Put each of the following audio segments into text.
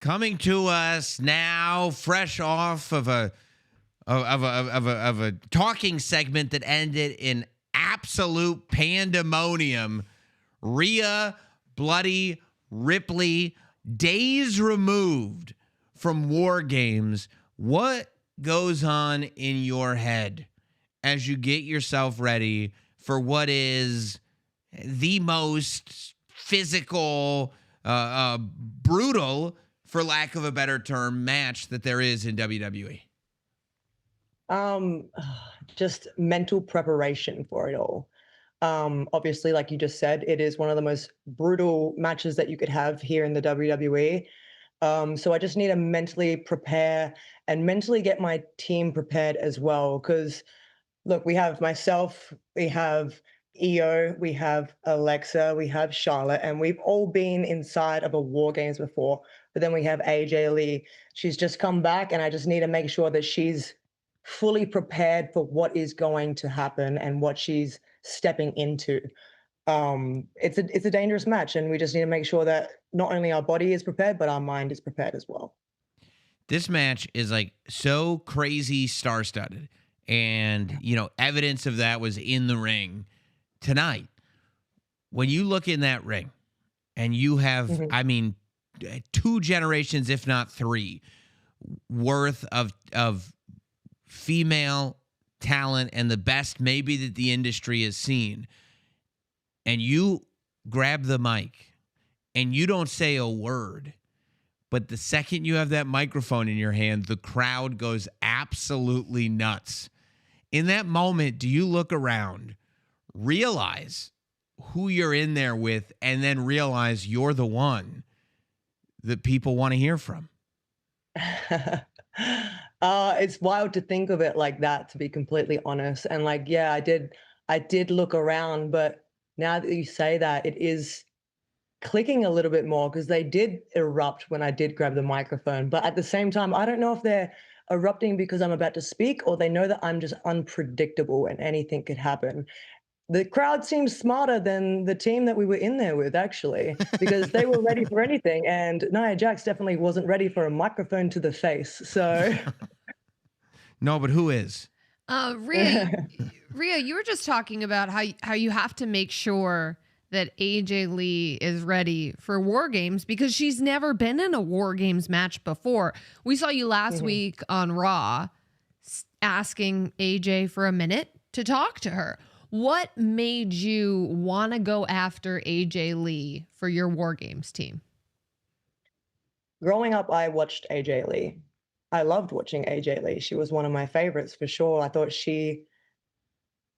Coming to us now, fresh off of a talking segment that ended in absolute pandemonium. Rhea Bloody Ripley, days removed from WarGames. What goes on in your head as you get yourself ready for what is the most physical, brutal, for lack of a better term, match that there is in WWE? Just mental preparation for it all. Obviously, like you just said, it is one of the most brutal matches that you could have here in the WWE. So I just need to mentally prepare and mentally get my team prepared as well. Because look, we have myself, we have Io, we have Alexa, we have Charlotte, and we've all been inside of a War Games before. But then we have AJ Lee. She's just come back, and I just need to make sure that she's fully prepared for what is going to happen and what she's stepping into. It's a dangerous match, and we just need to make sure that not only our body is prepared, but our mind is prepared as well. This match is like so crazy star-studded. And, evidence of that was in the ring tonight. When you look in that ring and you have, Mhm. 2 generations, if not 3, worth of female talent and the best maybe that the industry has seen, and you grab the mic and you don't say a word, but the second you have that microphone in your hand, the crowd goes absolutely nuts. In that moment, do you look around, realize who you're in there with, and then realize you're the one that people want to hear from? It's wild to think of it like that, to be completely honest. And like, yeah, I did look around, but now that you say that, it is clicking a little bit more because they did erupt when I did grab the microphone. But at the same time, I don't know if they're erupting because I'm about to speak or they know that I'm just unpredictable and anything could happen. The crowd seems smarter than the team that we were in there with, actually, because they were ready for anything. And Nia Jax definitely wasn't ready for a microphone to the face. So, No, but who is? Rhea, Rhea, you were just talking about how you have to make sure that AJ Lee is ready for War Games because she's never been in a War Games match before. We saw you last week on Raw asking AJ for a minute to talk to her. What made you want to go after AJ Lee for your War Games team? growing up, I watched AJ Lee. I loved watching AJ Lee. She was one of my favorites for sure. I thought she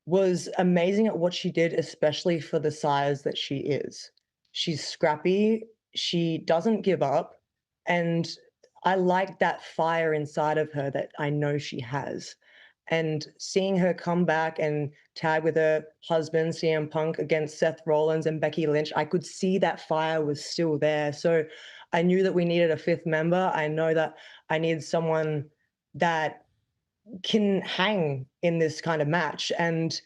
was amazing at what she did, especially for the size that she is. She's scrappy, she doesn't give up, and I like that fire inside of her that I know she has. And seeing her come back and tag with her husband, CM Punk, against Seth Rollins and Becky Lynch, I could see that fire was still there. So I knew that we needed a fifth member. I know that I needed someone that can hang in this kind of match. And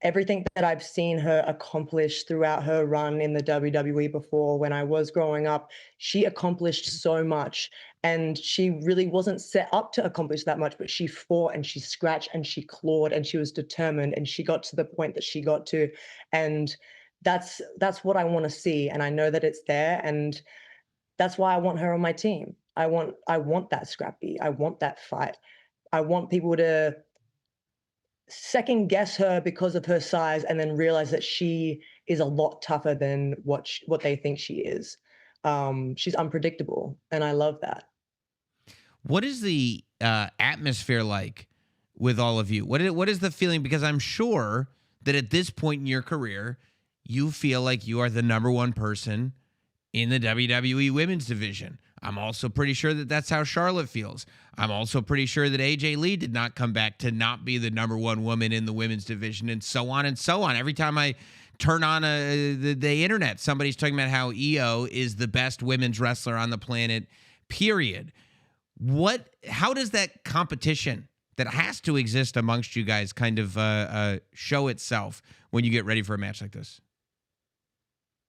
everything that I've seen her accomplish throughout her run in the WWE before when I was growing up, she accomplished so much. And she really wasn't set up to accomplish that much, but she fought and she scratched and she clawed and she was determined and she got to the point that she got to. And that's what I want to see. And I know that it's there. And that's why I want her on my team. I want that scrappy. I want that fight. I want people to second guess her because of her size and then realize that she is a lot tougher than what they think she is. She's unpredictable, and I love that. What is the atmosphere like with all of you? What is the feeling? Because I'm sure that at this point in your career, you feel like you are the number one person in the WWE women's division. I'm also pretty sure that that's how Charlotte feels. I'm also pretty sure that AJ Lee did not come back to not be the number one woman in the women's division, and so on and so on. Every time I turn on the internet, somebody's talking about how Io is the best women's wrestler on the planet, period. How does that competition that has to exist amongst you guys kind of show itself when you get ready for a match like this?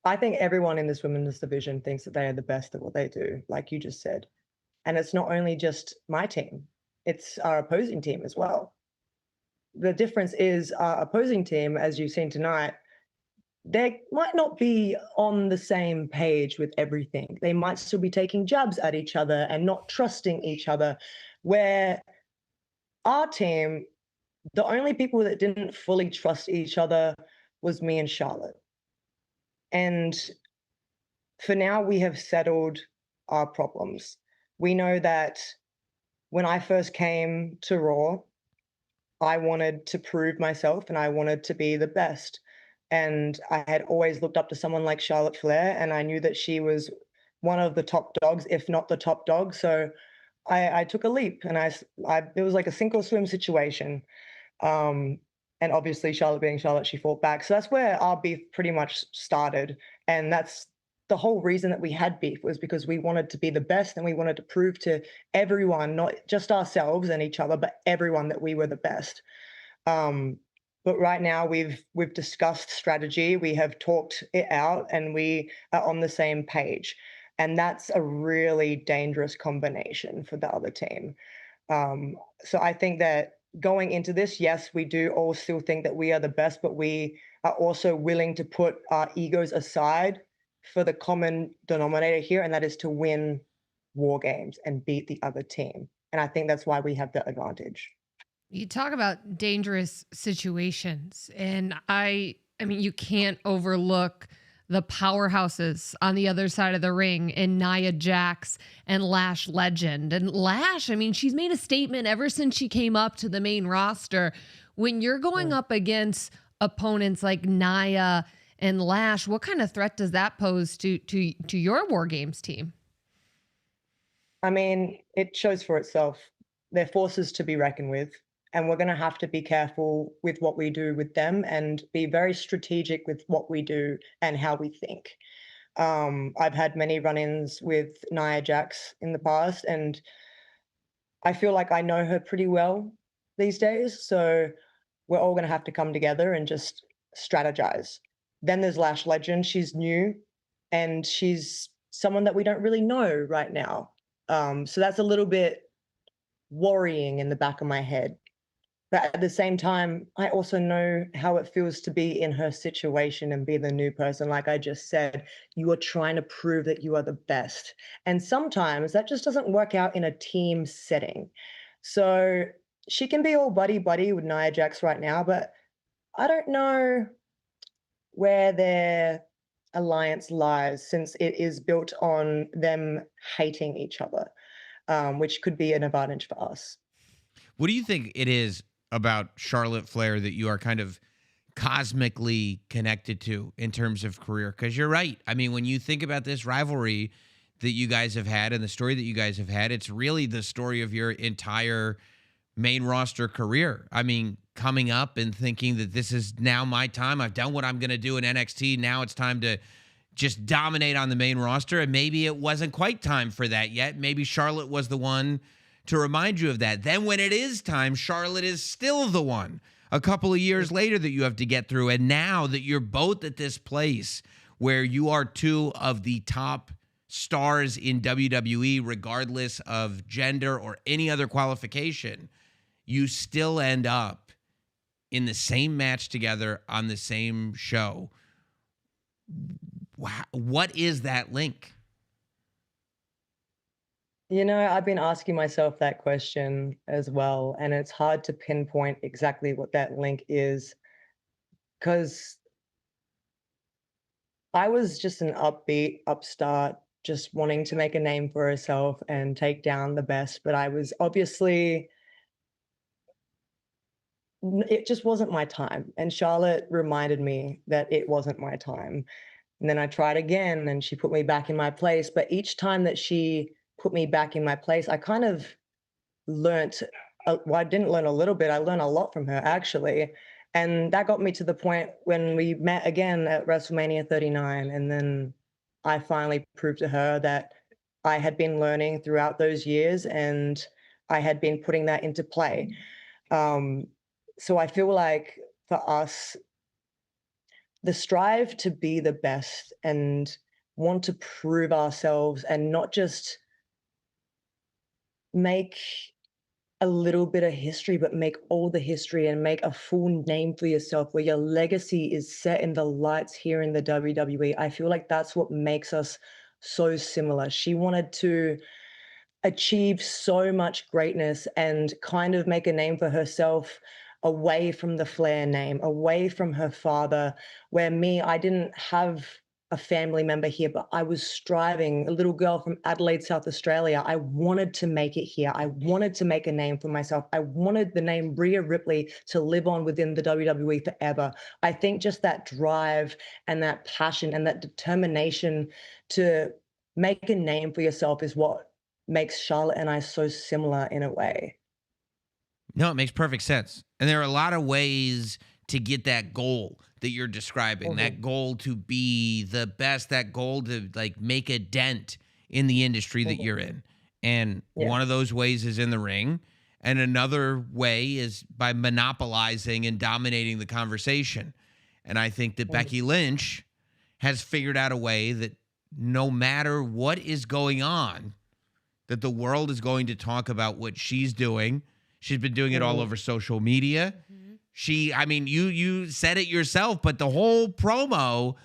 I think everyone in this women's division thinks that they are the best at what they do, like you just said. And it's not only just my team, it's our opposing team as well. The difference is our opposing team, as you've seen tonight, they might not be on the same page with everything. They might still be taking jabs at each other and not trusting each other. Where our team, the only people that didn't fully trust each other was me and Charlotte. And for now, we have settled our problems. We know that when I first came to Raw, I wanted to prove myself and I wanted to be the best. And I had always looked up to someone like Charlotte Flair, and I knew that she was one of the top dogs, if not the top dog. So I took a leap, and it was like a sink or swim situation. Um, and obviously, Charlotte being Charlotte, she fought back. So that's where our beef pretty much started. And that's the whole reason that we had beef, was because we wanted to be the best and we wanted to prove to everyone, not just ourselves and each other, but everyone, that we were the best. But right now we've discussed strategy, we have talked it out, and we are on the same page. And that's a really dangerous combination for the other team. So I think that going into this, yes, we do all still think that we are the best, but we are also willing to put our egos aside for the common denominator here, and that is to win war games and beat the other team. And I think that's why we have the advantage. You talk about dangerous situations, and I mean, you can't overlook the powerhouses on the other side of the ring in Nia Jax and Lash Legend. And Lash, I mean, she's made a statement ever since she came up to the main roster. When you're going up against opponents like Nia and Lash, what kind of threat does that pose to your WarGames team? I mean, it shows for itself. They're forces to be reckoned with. And we're going to have to be careful with what we do with them and be very strategic with what we do and how we think. I've had many run-ins with Nia Jax in the past, and I feel like I know her pretty well these days. So we're all going to have to come together and just strategize. Then there's Lash Legend. She's new, and she's someone that we don't really know right now. So that's a little bit worrying in the back of my head. But at the same time, I also know how it feels to be in her situation and be the new person. Like I just said, you are trying to prove that you are the best. And sometimes that just doesn't work out in a team setting. So she can be all buddy-buddy with Nia Jax right now, but I don't know where their alliance lies, since it is built on them hating each other, which could be an advantage for us. What do you think it is about Charlotte Flair that you are kind of cosmically connected to in terms of career? Because you're right. I mean, when you think about this rivalry that you guys have had and the story that you guys have had, it's really the story of your entire main roster career. I mean, coming up and thinking that this is now my time. I've done what I'm going to do in NXT. Now it's time to just dominate on the main roster. And maybe it wasn't quite time for that yet. Maybe Charlotte was the one to remind you of that. Then when it is time, Charlotte is still the one a couple of years later that you have to get through. And now that you're both at this place where you are two of the top stars in WWE, regardless of gender or any other qualification, you still end up in the same match together on the same show. What is that link? You know, I've been asking myself that question as well, and it's hard to pinpoint exactly what that link is, because I was just an upbeat upstart, just wanting to make a name for herself and take down the best, but I was obviously, it just wasn't my time. And Charlotte reminded me that it wasn't my time. And then I tried again, and she put me back in my place. But each time that she put me back in my place, I kind of learnt, well, I didn't learn a little bit, I learned a lot from her, actually. And that got me to the point when we met again at WrestleMania 39. And then I finally proved to her that I had been learning throughout those years, and I had been putting that into play. So I feel like for us, the strive to be the best and want to prove ourselves, and not just make a little bit of history, but make all the history and make a full name for yourself where your legacy is set in the lights here in the WWE. I feel like that's what makes us so similar. She wanted to achieve so much greatness and kind of make a name for herself away from the Flair name, away from her father, where me, I didn't have a family member here, but I was striving, a little girl from Adelaide, South Australia. I wanted to make it here. I wanted to make a name for myself. I wanted the name Rhea Ripley to live on within the WWE forever. I think just that drive and that passion and that determination to make a name for yourself is what makes Charlotte and I so similar in a way. No, it makes perfect sense. And there are a lot of ways to get that goal that you're describing, that goal to be the best, that goal to like make a dent in the industry that you're in. And one of those ways is in the ring. And another way is by monopolizing and dominating the conversation. And I think that Becky Lynch has figured out a way that no matter what is going on, that the world is going to talk about what she's doing. She's been doing it all over social media. I mean, you said it yourself, but the whole promo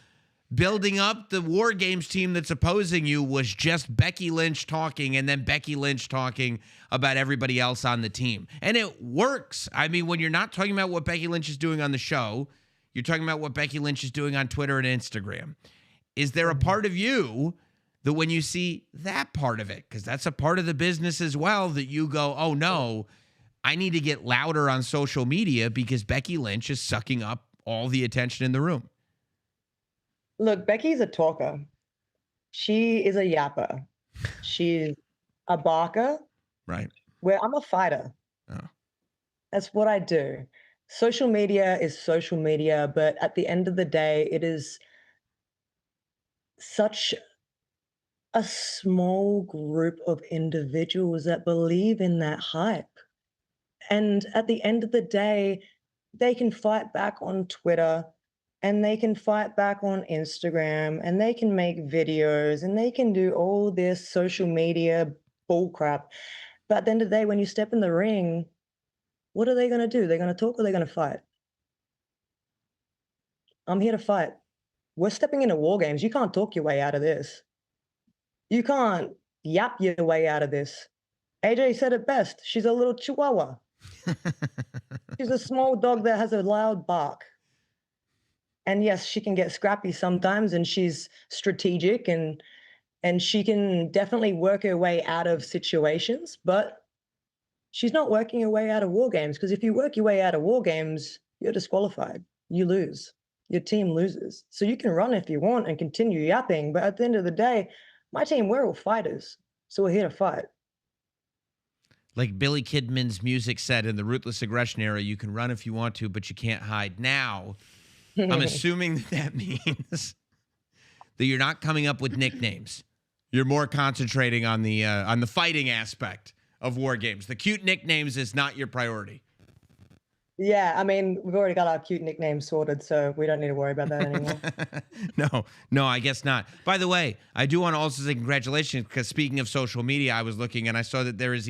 building up the WarGames team that's opposing you was just Becky Lynch talking and then Becky Lynch talking about everybody else on the team. And it works. I mean, when you're not talking about what Becky Lynch is doing on the show, you're talking about what Becky Lynch is doing on Twitter and Instagram. Is there a part of you that when you see that part of it, because that's a part of the business as well, that you go, oh no, I need to get louder on social media because Becky Lynch is sucking up all the attention in the room? Look, Becky's a talker. She is a yapper. She's a barker. Right. Where I'm a fighter. Oh. That's what I do. Social media is social media, but at the end of the day, it is such a small group of individuals that believe in that hype. And at the end of the day, they can fight back on Twitter and they can fight back on Instagram and they can make videos and they can do all this social media bullcrap. But at the end of the day, when you step in the ring, what are they going to do? They're going to talk or they're going to fight? I'm here to fight. We're stepping into WarGames. You can't talk your way out of this. You can't yap your way out of this. AJ said it best. She's a little chihuahua. She's a small dog that has a loud bark. And yes, she can get scrappy sometimes and she's strategic and she can definitely work her way out of situations, but she's not working her way out of WarGames, because if you work your way out of WarGames, you're disqualified. You lose. Your team loses. So you can run if you want and continue yapping, but at the end of the day, my team, we're all fighters. So we're here to fight. Like Billy Kidman's music said in the Ruthless Aggression era, you can run if you want to, but you can't hide. Now, I'm assuming that means that you're not coming up with nicknames. You're more concentrating on the fighting aspect of WarGames. The cute nicknames is not your priority. Yeah, I mean, we've already got our cute nicknames sorted, so we don't need to worry about that anymore. No, I guess not. By the way, I do want to also say congratulations, because speaking of social media, I was looking and I saw that there is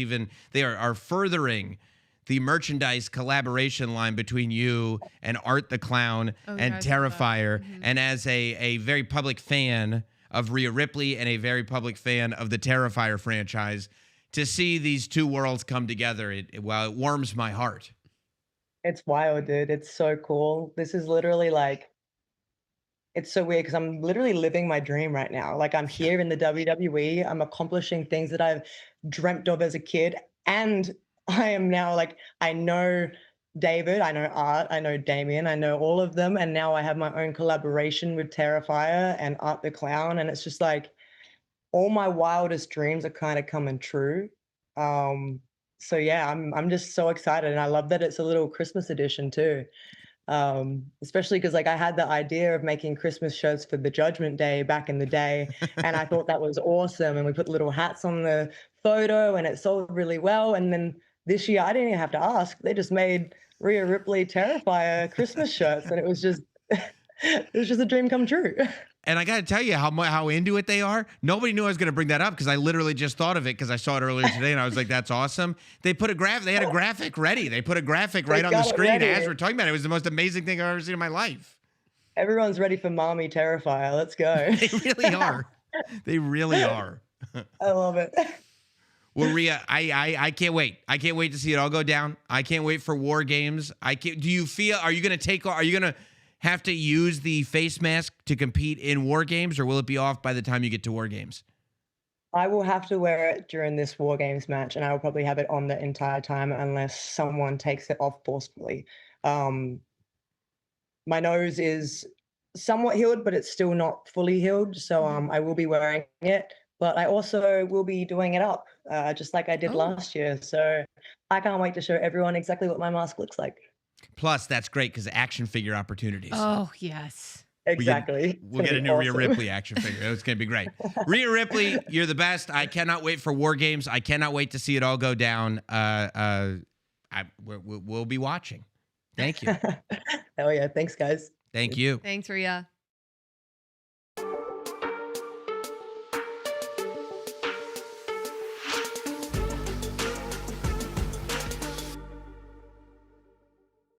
they are furthering the merchandise collaboration line between you and Art the Clown and Terrifier. And as a very public fan of Rhea Ripley and a very public fan of the Terrifier franchise, to see these two worlds come together, it warms my heart. It's wild, dude. It's so cool. This is literally like, it's so weird because I'm literally living my dream right now. Like, I'm here in the WWE. I'm accomplishing things that I've dreamt of as a kid. And I am now like, I know David, I know Art, I know Damien, I know all of them. And now I have my own collaboration with Terrifier and Art the Clown. And it's just like, all my wildest dreams are kind of coming true. So yeah, I'm just so excited, and I love that it's a little Christmas edition too. Especially because like I had the idea of making Christmas shirts for the Judgment Day back in the day, and I thought that was awesome. And we put little hats on the photo, and it sold really well. And then this year, I didn't even have to ask; they just made Rhea Ripley Terrifier Christmas shirts, and it was just it was just a dream come true. And I got to tell you how into it they are. Nobody knew I was going to bring that up because I literally just thought of it because I saw it earlier today and I was like, that's awesome. They had a graphic ready. They put a graphic right on the screen as we're talking about it. It was the most amazing thing I've ever seen in my life. Everyone's ready for Mommy Terrifier. Let's go. They really are. They really are. I love it. Well, Rhea, I can't wait. I can't wait to see it all go down. I can't wait for WarGames. Do you feel, are you going to have to use the face mask to compete in WarGames, or will it be off by the time you get to WarGames? I will have to wear it during this WarGames match, and I will probably have it on the entire time unless someone takes it off forcefully. My nose is somewhat healed, but it's still not fully healed, so I will be wearing it. But I also will be doing it up, just like I did last year. So I can't wait to show everyone exactly what my mask looks like. Plus, that's great because action figure opportunities. Oh, yes. Exactly. We'll get a new Rhea Ripley action figure. It's going to be great. Rhea Ripley, you're the best. I cannot wait for WarGames. I cannot wait to see it all go down. We'll be watching. Thank you. Hell yeah. Thanks, guys. Thank you. Thanks, Rhea.